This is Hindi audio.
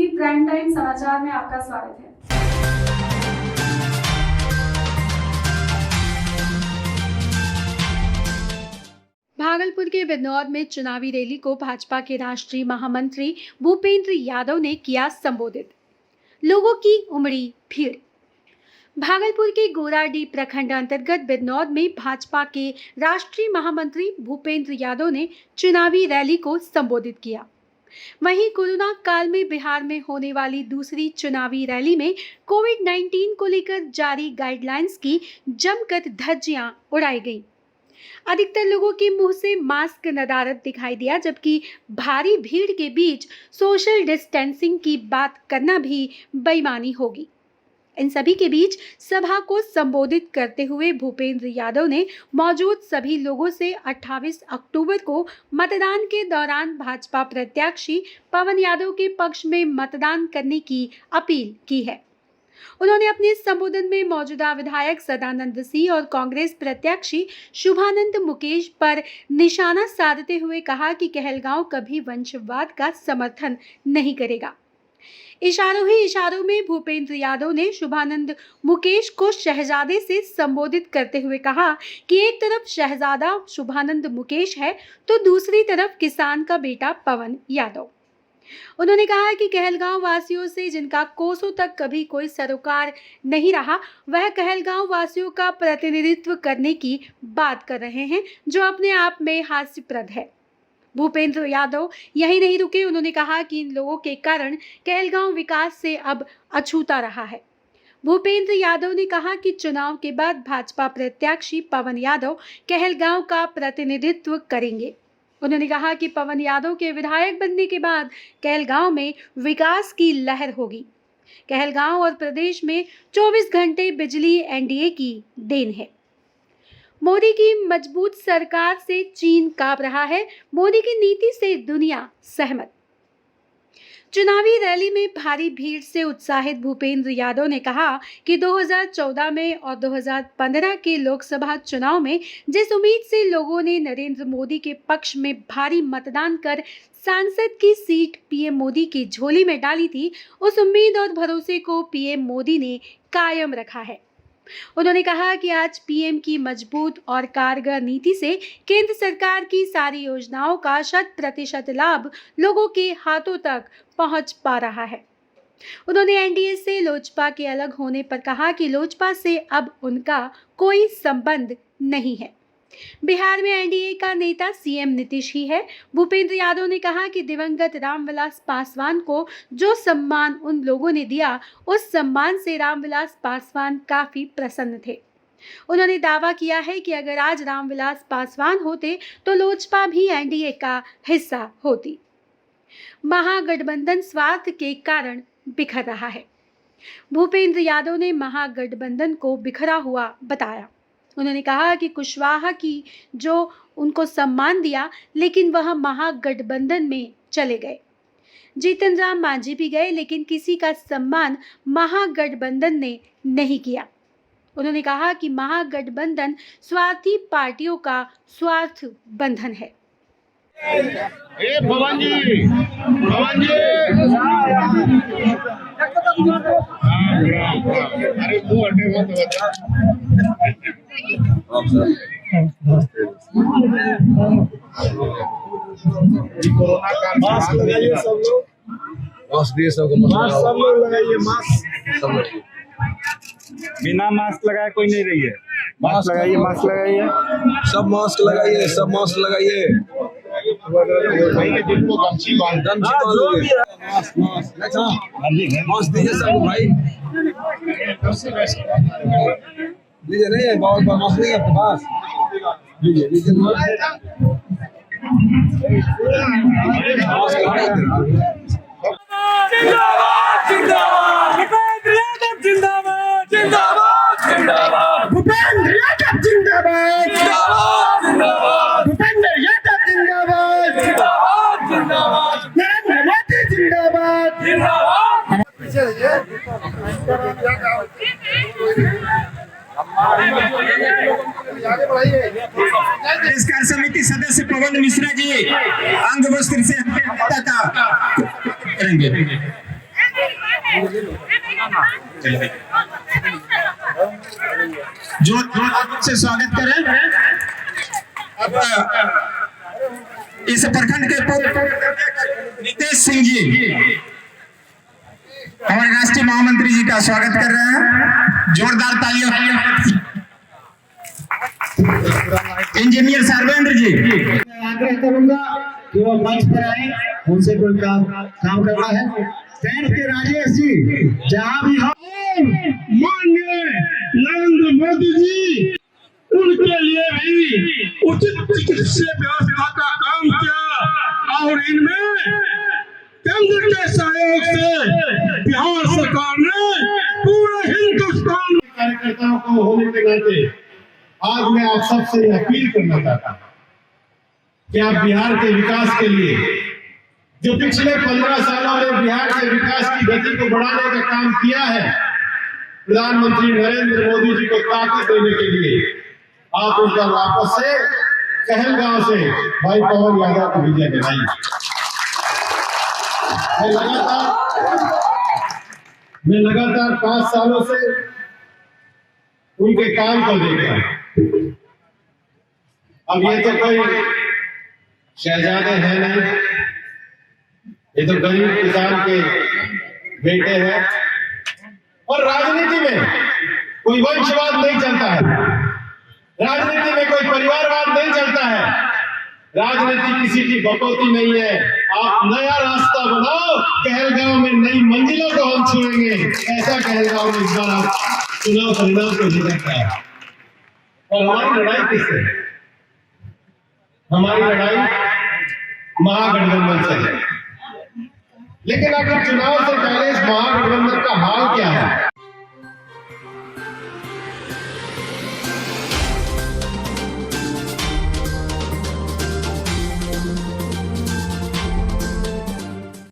टीवी प्राइम टाइम समाचार में आपका स्वागत है। भागलपुर के बिजनौर में चुनावी रैली को भाजपा के राष्ट्रीय महामंत्री भूपेंद्र यादव ने किया संबोधित। लोगों की उमड़ी भीड़। भागलपुर के गोराडीह प्रखंड अंतर्गत बिजनौर में भाजपा के राष्ट्रीय महामंत्री भूपेंद्र यादव ने चुनावी रैली को संबोधित किया। वहीं कोरोना काल में बिहार में होने वाली दूसरी चुनावी रैली में कोविड-19 को लेकर जारी गाइडलाइंस की जमकर धज्जियां उड़ाई गईं। अधिकतर लोगों के मुंह से मास्क नदारद दिखाई दिया, जबकि भारी भीड़ के बीच सोशल डिस्टेंसिंग की बात करना भी बेईमानी होगी। इन सभी के बीच सभा को संबोधित करते हुए भूपेंद्र यादव ने मौजूद सभी लोगों से 28 अक्टूबर को मतदान के दौरान भाजपा प्रत्याशी पवन यादव के पक्ष में मतदान करने की अपील की है। उन्होंने अपने संबोधन में मौजूदा विधायक सदानंद सिंह और कांग्रेस प्रत्याशी शुभानंद मुकेश पर निशाना साधते हुए कहा कि कहलगांव कभी वंशवाद का समर्थन नहीं करेगा। इशारों ही इशारों में भूपेंद्र यादव ने शुभानंद मुकेश को शहजादे से संबोधित करते हुए कहा कि एक तरफ शहजादा शुभानंद मुकेश है तो दूसरी तरफ किसान का बेटा पवन यादव। उन्होंने कहा कि कहलगांव वासियों से जिनका कोसों तक कभी कोई सरोकार नहीं रहा, वह कहलगांव वासियों का प्रतिनिधित्व करने की बात कर रहे हैं, जो अपने आप में हास्यप्रद है। भूपेंद्र यादव यही नहीं रुके। उन्होंने कहा कि इन लोगों के कारण कहलगांव विकास से अब अछूता रहा है। भूपेंद्र यादव ने कहा कि चुनाव के बाद भाजपा प्रत्याशी पवन यादव कहलगांव का प्रतिनिधित्व करेंगे। उन्होंने कहा कि पवन यादव के विधायक बनने के बाद कहलगांव में विकास की लहर होगी। कहलगांव और प्रदेश में 24 घंटे बिजली एनडीए की देन है। मोदी की मजबूत सरकार से चीन कांप रहा है। मोदी की नीति से दुनिया सहमत। चुनावी रैली में भारी भीड़ से उत्साहित भूपेंद्र यादव ने कहा कि 2014 में और 2015 के लोकसभा चुनाव में जिस उम्मीद से लोगों ने नरेंद्र मोदी के पक्ष में भारी मतदान कर सांसद की सीट पीएम मोदी की झोली में डाली थी, उस उम्मीद और भरोसे को पीएम मोदी ने कायम रखा है। उन्होंने कहा कि आज पीएम की मजबूत और कारगर नीति से केंद्र सरकार की सारी योजनाओं का 100% लाभ लोगों के हाथों तक पहुंच पा रहा है। उन्होंने एनडीए से लोजपा के अलग होने पर कहा कि लोजपा से अब उनका कोई संबंध नहीं है। बिहार में एनडीए का नेता सीएम नीतीश ही है। भूपेंद्र यादव ने कहा कि दिवंगत रामविलास पासवान को जो सम्मान उन लोगों ने दिया, उस सम्मान से रामविलास पासवान काफी प्रसन्न थे। उन्होंने दावा किया है कि अगर आज रामविलास पासवान होते तो लोजपा भी एनडीए का हिस्सा होती। महागठबंधन स्वार्थ के कारण बिखर रहा है। भूपेंद्र यादव ने महागठबंधन को बिखरा हुआ बताया। उन्होंने कहा कि कुशवाहा की जो उनको सम्मान दिया, लेकिन वह महागठबंधन में चले गए। जीतन राम मांझी भी गए, लेकिन किसी का सम्मान महागठबंधन ने नहीं किया। उन्होंने कहा कि महागठबंधन स्वार्थी पार्टियों का स्वार्थ बंधन है। भवन जी, भवन जी, अरे तू हटे मत बता। कोरोना काल मास्क लगाइए सब लोग, मास्क दिए सबको, मास्क सब लोग लगाइए, मास्क सब लोग। बिना मास्क लगाए कोई नहीं रही है। मास्क लगाइए, मास्क लगाइए, सब मास्क लगाइए, सब मास्क लगाइए। जिनको गमछी बांध मास्क दीजिए सबको भाई, लीजिए। नहीं है बहुत मास्क नहीं है आपके पास, लीजिए लीजिए मास्क लगाइए। भूपेंद्र यादव जिंदाबाद, जिंदाबाद, भूपेंद्र यादव जिंदाबाद, जिंदाबाद, जिंदाबाद, नरेंद्र मोदी जिंदाबाद, जिंदाबाद। कार्य समिति सदस्य पवन मिश्रा जी अंग वस्त्र से करेंगे। जो से स्वागत करें। अब इस प्रखंड के नितेश सिंह जी हमारे राष्ट्रीय महामंत्री जी का स्वागत कर रहे हैं, जोरदार तालियों। इंजीनियर सर्वेंद्र जी आग्रह करूंगा कि वो मंच पर आए, उनसे कोई काम करना है। सैन के राजेश जी जहाँ भी हो, माननीय नरेंद्र मोदी जी उनके लिए भी उचित चिकित्सा व्यवस्था का काम किया और इनमें केंद्र के सहयोग से बिहार सरकार ने पूरे हिंदुस्तान कार्यकर्ताओं को होने के नाते आज मैं आप सबसे अपील करना चाहता हूँ कि आप बिहार के विकास के लिए जो पिछले 15 सालों में बिहार के विकास की गति को बढ़ाने का काम किया है, प्रधानमंत्री नरेंद्र मोदी जी को ताकत देने के लिए आप उनका वापस से कहलगांव से भाई पवन यादव को विजय दिलाइए। मैं लगातार 5 सालों से उनके काम को देख रहा हूं। अब ये तो कोई शहजादे हैं नहीं, ये तो गरीब किसान के बेटे हैं। और राजनीति में कोई वंशवाद नहीं चलता है, राजनीति में कोई परिवारवाद नहीं चलता है, राजनीति किसी की बकौती नहीं है। आप नया रास्ता बनाओ, कहलगांव में नई मंजिलों को हम छुएंगे। ऐसा कहलगांव में इस बार आप चुनाव परिणाम को जीतना है। और हमारी लड़ाई किससे है? हमारी लड़ाई महागठबंधन से है। लेकिन अगर चुनाव से पहले इस महागठबंधन का हाल क्या है?